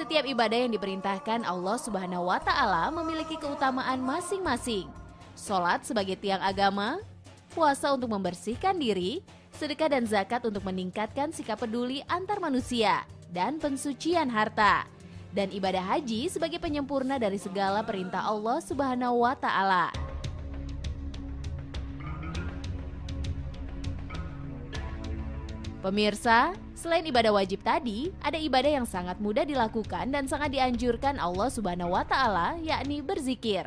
Setiap ibadah yang diperintahkan Allah Subhanahu wa Ta'ala memiliki keutamaan masing-masing. Sholat sebagai tiang agama, puasa untuk membersihkan diri, sedekah dan zakat untuk meningkatkan sikap peduli antar manusia, dan pensucian harta. Dan ibadah haji sebagai penyempurna dari segala perintah Allah Subhanahu wa Ta'ala. Pemirsa, selain ibadah wajib tadi, ada ibadah yang sangat mudah dilakukan dan sangat dianjurkan Allah Subhanahu wa Ta'ala, yakni berzikir.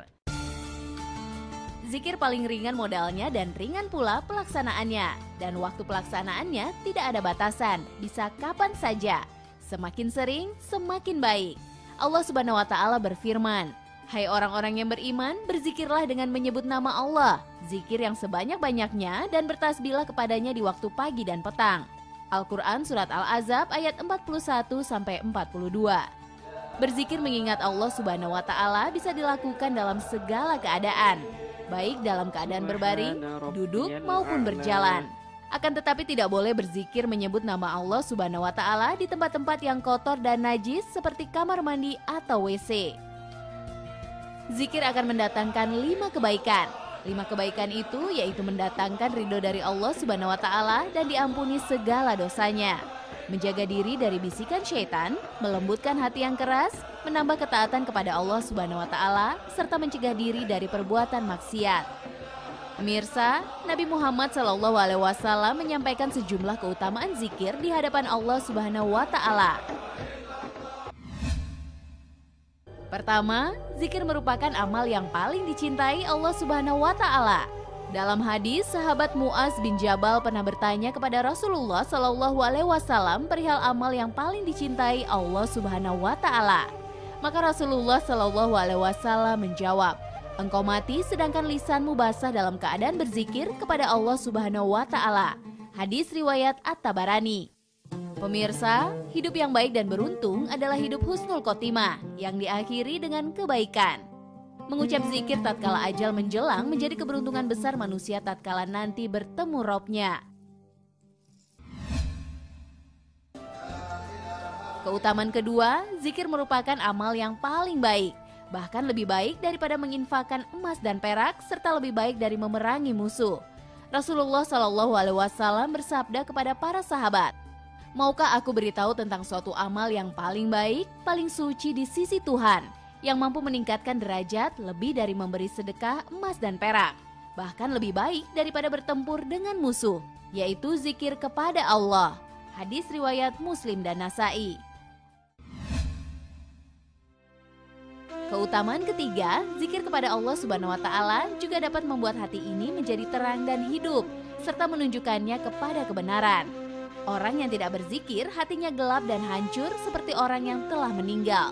Zikir paling ringan modalnya dan ringan pula pelaksanaannya. Dan waktu pelaksanaannya tidak ada batasan, bisa kapan saja. Semakin sering, semakin baik. Allah Subhanahu wa Ta'ala berfirman, "Hai orang-orang yang beriman, berzikirlah dengan menyebut nama Allah. Zikir yang sebanyak-banyaknya dan bertasbihlah kepadanya di waktu pagi dan petang." Al-Quran Surat Al-Ahzab ayat 41-42. Berzikir mengingat Allah Subhanahu wa Ta'ala bisa dilakukan dalam segala keadaan, baik dalam keadaan berbaring, duduk maupun berjalan. Akan tetapi tidak boleh berzikir menyebut nama Allah Subhanahu wa Ta'ala di tempat-tempat yang kotor dan najis seperti kamar mandi atau WC. Zikir akan mendatangkan 5 kebaikan. 5 kebaikan itu yaitu mendatangkan ridho dari Allah Subhanahu wa Ta'ala dan diampuni segala dosanya, menjaga diri dari bisikan syaitan, melembutkan hati yang keras, menambah ketaatan kepada Allah Subhanahu wa Ta'ala, serta mencegah diri dari perbuatan maksiat. Pemirsa, Nabi Muhammad SAW menyampaikan sejumlah keutamaan zikir di hadapan Allah Subhanahu wa Ta'ala. Pertama, zikir merupakan amal yang paling dicintai Allah Subhanahu wa Ta'ala. Dalam hadis, sahabat Mu'az bin Jabal pernah bertanya kepada Rasulullah SAW perihal amal yang paling dicintai Allah Subhanahu wa Ta'ala. Maka Rasulullah SAW menjawab, "Engkau mati sedangkan lisanmu basah dalam keadaan berzikir kepada Allah Subhanahu wa Ta'ala." Hadis riwayat At-Tabarani. Pemirsa, hidup yang baik dan beruntung adalah hidup husnul khotimah yang diakhiri dengan kebaikan. Mengucap zikir tatkala ajal menjelang menjadi keberuntungan besar manusia tatkala nanti bertemu Robnya. Keutamaan kedua, zikir merupakan amal yang paling baik, bahkan lebih baik daripada menginfakkan emas dan perak serta lebih baik dari memerangi musuh. Rasulullah SAW bersabda kepada para sahabat, "Maukah aku beritahu tentang suatu amal yang paling baik, paling suci di sisi Tuhan, yang mampu meningkatkan derajat lebih dari memberi sedekah emas dan perak, bahkan lebih baik daripada bertempur dengan musuh, yaitu zikir kepada Allah." Hadis riwayat Muslim dan Nasai. Keutamaan ketiga, zikir kepada Allah Subhanahu wa Ta'ala juga dapat membuat hati ini menjadi terang dan hidup, serta menunjukkannya kepada kebenaran. Orang yang tidak berzikir hatinya gelap dan hancur seperti orang yang telah meninggal.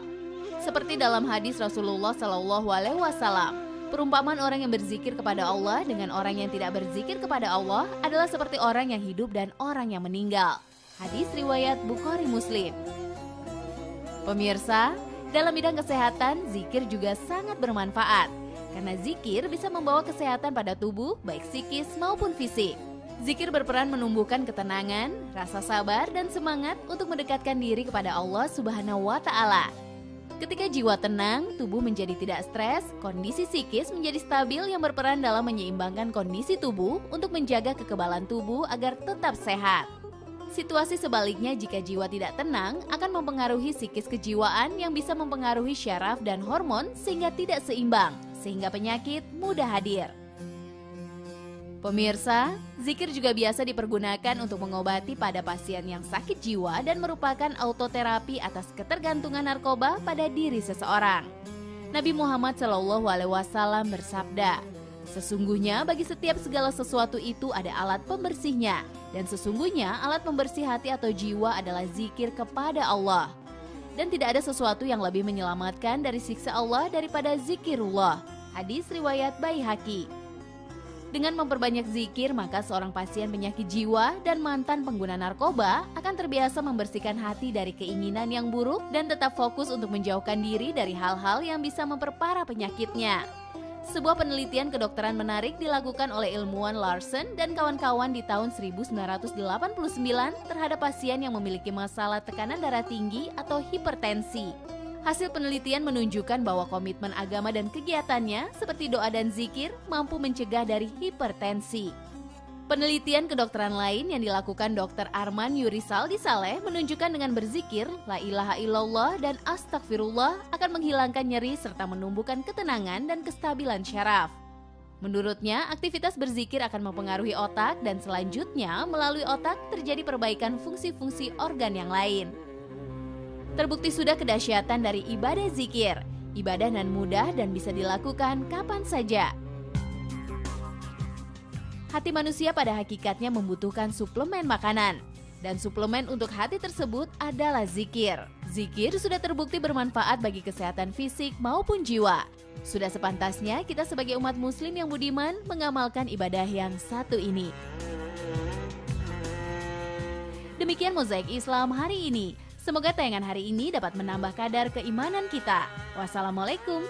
Seperti dalam hadis Rasulullah SAW, perumpamaan orang yang berzikir kepada Allah dengan orang yang tidak berzikir kepada Allah adalah seperti orang yang hidup dan orang yang meninggal. Hadis riwayat Bukhari Muslim. Pemirsa, dalam bidang kesehatan, zikir juga sangat bermanfaat. Karena zikir bisa membawa kesehatan pada tubuh, baik psikis maupun fisik. Zikir berperan menumbuhkan ketenangan, rasa sabar, dan semangat untuk mendekatkan diri kepada Allah Subhanahu wa Ta'ala. Ketika jiwa tenang, tubuh menjadi tidak stres, kondisi psikis menjadi stabil yang berperan dalam menyeimbangkan kondisi tubuh untuk menjaga kekebalan tubuh agar tetap sehat. Situasi sebaliknya jika jiwa tidak tenang akan mempengaruhi psikis kejiwaan yang bisa mempengaruhi syaraf dan hormon sehingga tidak seimbang, sehingga penyakit mudah hadir. Pemirsa, zikir juga biasa dipergunakan untuk mengobati pada pasien yang sakit jiwa dan merupakan autoterapi atas ketergantungan narkoba pada diri seseorang. Nabi Muhammad SAW bersabda, "Sesungguhnya bagi setiap segala sesuatu itu ada alat pembersihnya, dan sesungguhnya alat pembersih hati atau jiwa adalah zikir kepada Allah. Dan tidak ada sesuatu yang lebih menyelamatkan dari siksa Allah daripada zikirullah." Hadis riwayat Baihaqi. Dengan memperbanyak zikir, maka seorang pasien penyakit jiwa dan mantan pengguna narkoba akan terbiasa membersihkan hati dari keinginan yang buruk dan tetap fokus untuk menjauhkan diri dari hal-hal yang bisa memperparah penyakitnya. Sebuah penelitian kedokteran menarik dilakukan oleh ilmuwan Larson dan kawan-kawan di tahun 1989 terhadap pasien yang memiliki masalah tekanan darah tinggi atau hipertensi. Hasil penelitian menunjukkan bahwa komitmen agama dan kegiatannya seperti doa dan zikir mampu mencegah dari hipertensi. Penelitian kedokteran lain yang dilakukan Dr. Arman Yurisal di Saleh menunjukkan dengan berzikir, la ilaha illallah dan astagfirullah akan menghilangkan nyeri serta menumbuhkan ketenangan dan kestabilan syaraf. Menurutnya, aktivitas berzikir akan mempengaruhi otak dan selanjutnya melalui otak terjadi perbaikan fungsi-fungsi organ yang lain. Terbukti sudah kedahsyatan dari ibadah zikir. Ibadah nan mudah dan bisa dilakukan kapan saja. Hati manusia pada hakikatnya membutuhkan suplemen makanan. Dan suplemen untuk hati tersebut adalah zikir. Zikir sudah terbukti bermanfaat bagi kesehatan fisik maupun jiwa. Sudah sepantasnya kita sebagai umat muslim yang budiman mengamalkan ibadah yang satu ini. Demikian Mozaik Islam hari ini. Semoga tayangan hari ini dapat menambah kadar keimanan kita. Wassalamualaikum.